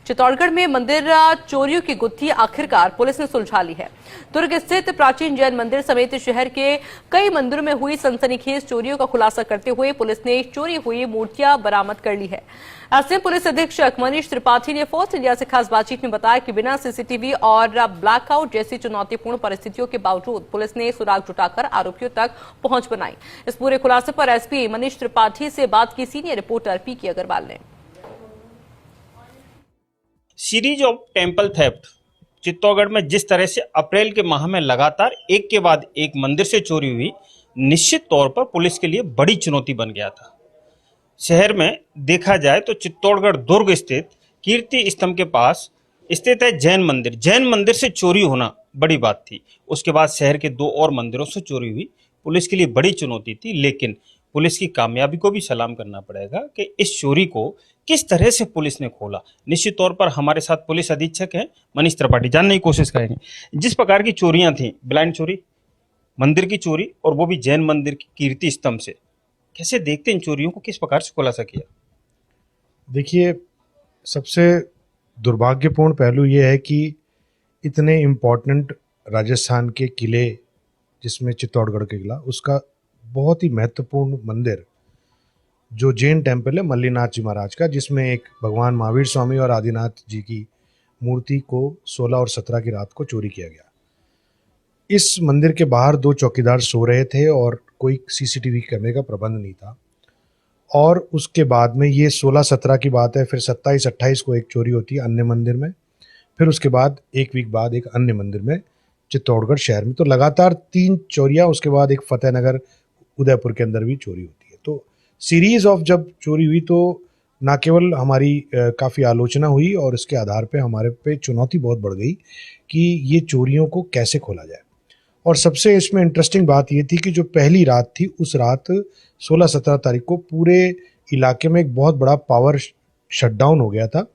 चित्तौड़गढ़ में मंदिर चोरियों की गुत्थी आखिरकार पुलिस ने सुलझा ली है। दुर्ग स्थित प्राचीन जैन मंदिर समेत शहर के कई मंदिरों में हुई सनसनीखेज चोरियों का खुलासा करते हुए पुलिस ने चोरी हुई मूर्तियां बरामद कर ली है। ऐसे पुलिस अधीक्षक मनीष त्रिपाठी ने फोर्स इंडिया से खास बातचीत में बताया कि बिना सीसीटीवी और ब्लैकआउट जैसी चुनौतीपूर्ण परिस्थितियों के बावजूद पुलिस ने सुराग जुटाकर आरोपियों तक पहुंच बनाई। इस पूरे खुलासे पर एसपी मनीष त्रिपाठी से बात की सीनियर रिपोर्टर पीके अग्रवाल ने। Series of temple theft Chittorgarh में जिस तरह से अप्रैल के माह में लगातार एक के बाद एक मंदिर से चोरी हुई, निश्चित तौर पर पुलिस के लिए बड़ी चुनौती बन गया था। शहर में देखा जाए तो चित्तौड़गढ़ दुर्ग स्थित कीर्ति स्तंभ के पास स्थित है जैन मंदिर। जैन मंदिर से चोरी होना बड़ी बात थी। उसके बाद शहर के 2 और मंदिरों से चोरी हुई। पुलिस के लिए बड़ी चुनौती थी, लेकिन पुलिस की कामयाबी को भी सलाम करना पड़ेगा कि इस चोरी को किस तरह से पुलिस ने खोला। निश्चित तौर पर हमारे साथ पुलिस अधीक्षक हैं मनीष त्रिपाठी, जानने की कोशिश करेंगे जिस प्रकार की चोरियां थी, ब्लाइंड चोरी, मंदिर की चोरी और वो भी जैन मंदिर की कीर्ति स्तंभ से, कैसे देखते हैं इन चोरियों को, किस प्रकार से खुलासा किया? देखिए, सबसे दुर्भाग्यपूर्ण पहलू ये है कि इतने इम्पोर्टेंट राजस्थान के किले, जिसमें चित्तौड़गढ़ के किला, उसका बहुत ही महत्वपूर्ण मंदिर जो जैन टेम्पल है मल्लीनाथ जी महाराज का, जिसमें एक भगवान महावीर स्वामी और आदिनाथ जी की मूर्ति को 16 और 17 की रात को चोरी किया गया। इस मंदिर के बाहर 2 चौकीदार सो रहे थे और कोई सीसीटीवी कैमरे का प्रबंध नहीं था। और उसके बाद में ये 16-17 की बात है, फिर 27-28 को एक चोरी होती है अन्य मंदिर में, फिर उसके बाद एक वीक बाद एक अन्य मंदिर में चित्तौड़गढ़ शहर में। तो लगातार 3 चोरियां, उसके बाद एक फतेहनगर उदयपुर के अंदर भी चोरी होती है। तो सीरीज ऑफ जब चोरी हुई तो ना केवल हमारी काफ़ी आलोचना हुई और इसके आधार पे हमारे पे चुनौती बहुत बढ़ गई कि ये चोरियों को कैसे खोला जाए। और सबसे इसमें इंटरेस्टिंग बात ये थी कि जो पहली रात थी, उस रात 16-17 तारीख को पूरे इलाके में एक बहुत बड़ा पावर शटडाउन हो गया था।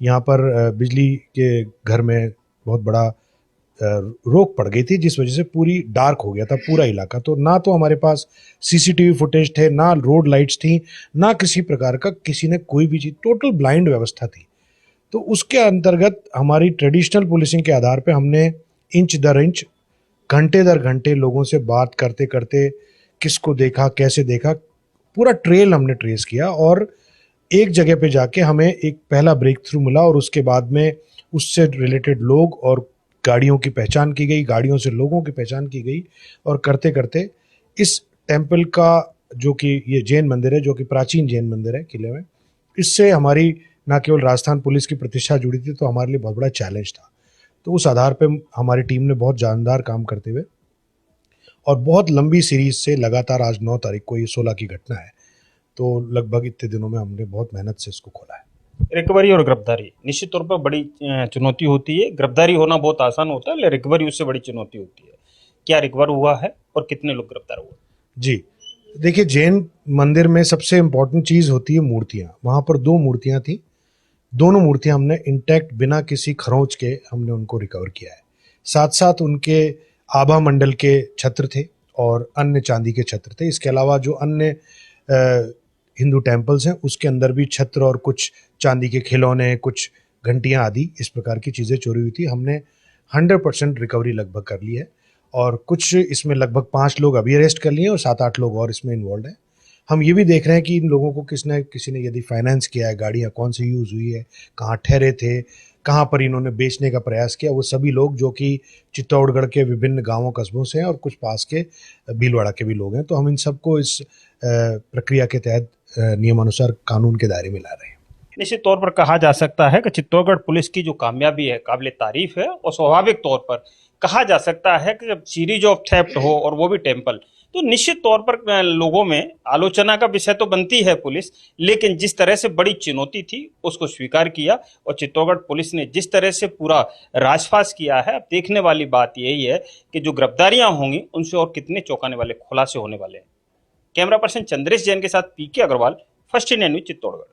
यहाँ पर बिजली के घर में बहुत बड़ा रोक पड़ गई थी, जिस वजह से पूरी डार्क हो गया था पूरा इलाका। तो ना तो हमारे पास सीसीटीवी फुटेज थे, ना रोड लाइट्स थी, ना किसी प्रकार का किसी ने कोई भी चीज़, टोटल ब्लाइंड व्यवस्था थी। तो उसके अंतर्गत हमारी ट्रेडिशनल पुलिसिंग के आधार पे हमने इंच दर इंच, घंटे दर घंटे लोगों से बात करते करते किसको देखा, कैसे देखा, पूरा ट्रेल हमने ट्रेस किया और एक जगह पे जाके हमें एक पहला ब्रेक थ्रू मिला। और उसके बाद में उससे रिलेटेड लोग और गाड़ियों की पहचान की गई, गाड़ियों से लोगों की पहचान की गई और करते करते इस टेम्पल का, जो कि ये जैन मंदिर है, जो कि प्राचीन जैन मंदिर है किले में, इससे हमारी ना केवल राजस्थान पुलिस की प्रतिष्ठा जुड़ी थी, तो हमारे लिए बहुत बड़ा चैलेंज था। तो उस आधार पे हमारी टीम ने बहुत जानदार काम करते हुए और बहुत लंबी सीरीज से लगातार, आज 9 तारीख को ये 16 की घटना है, तो लगभग इतने दिनों में हमने बहुत मेहनत से इसको खोला है। रिकवरी और गिरफ्तारी निश्चित तौर पर बड़ी चुनौती होती है। गिरफ्तारी होना बहुत आसान होता है, लेकिन रिकवरी उससे बड़ी चुनौती होती है। क्या रिकवर हुआ है और कितने लोग गिरफ्तार हुए? जी देखिए, जैन मंदिर में सबसे इम्पोर्टेंट चीज़ होती है मूर्तियाँ। वहाँ पर 2 मूर्तियाँ थी, दोनों मूर्तियाँ हमने इंटैक्ट, बिना किसी खरोंच के हमने उनको रिकवर किया है। साथ साथ उनके आभा मंडल के छत्र थे और अन्य चांदी के छत्र थे। इसके अलावा जो अन्य हिंदू टेम्पल्स हैं, उसके अंदर भी छत्र और कुछ चांदी के खिलौने, कुछ घंटियां आदि इस प्रकार की चीज़ें चोरी हुई थी। हमने 100% रिकवरी लगभग कर ली है और कुछ इसमें लगभग 5 लोग अभी अरेस्ट कर लिए और 7-8 लोग और इसमें इन्वॉल्व हैं। हम ये भी देख रहे हैं कि इन लोगों को किसी ने यदि फाइनेंस किया है, गाड़ियाँ कौन सी यूज़ हुई है, कहाँ ठहरे थे, कहाँ पर इन्होंने बेचने का प्रयास किया, वो सभी लोग जो कि चित्तौड़गढ़ के विभिन्न गाँवों कस्बों से हैं और कुछ पास के भीलवाड़ा के भी लोग हैं। तो हम इन सबको इस प्रक्रिया के तहत नियमानुसार कानून के दायरे में ला रहे हैं। निश्चित तौर पर कहा जा सकता है कि चित्तौड़गढ़ पुलिस की जो कामयाबी है काबिल तारीफ है और स्वाभाविक तौर पर कहा जा सकता है कि जब सीरीज ऑफ थेफ्ट हो और वो भी टेम्पल, तो निश्चित तौर पर लोगों में आलोचना का विषय तो बनती है पुलिस, लेकिन जिस तरह से बड़ी चुनौती थी उसको स्वीकार किया और चित्तौड़गढ़ पुलिस ने जिस तरह से पूरा राजफास किया है। अब देखने वाली बात यही है कि जो गिरफ्तारियां होंगी उनसे और कितने चौंकाने वाले खुलासे होने वाले हैं। कैमरा पर्सन चंद्रेश जैन के साथ PK Agarwal, first India news, Chittorgarh.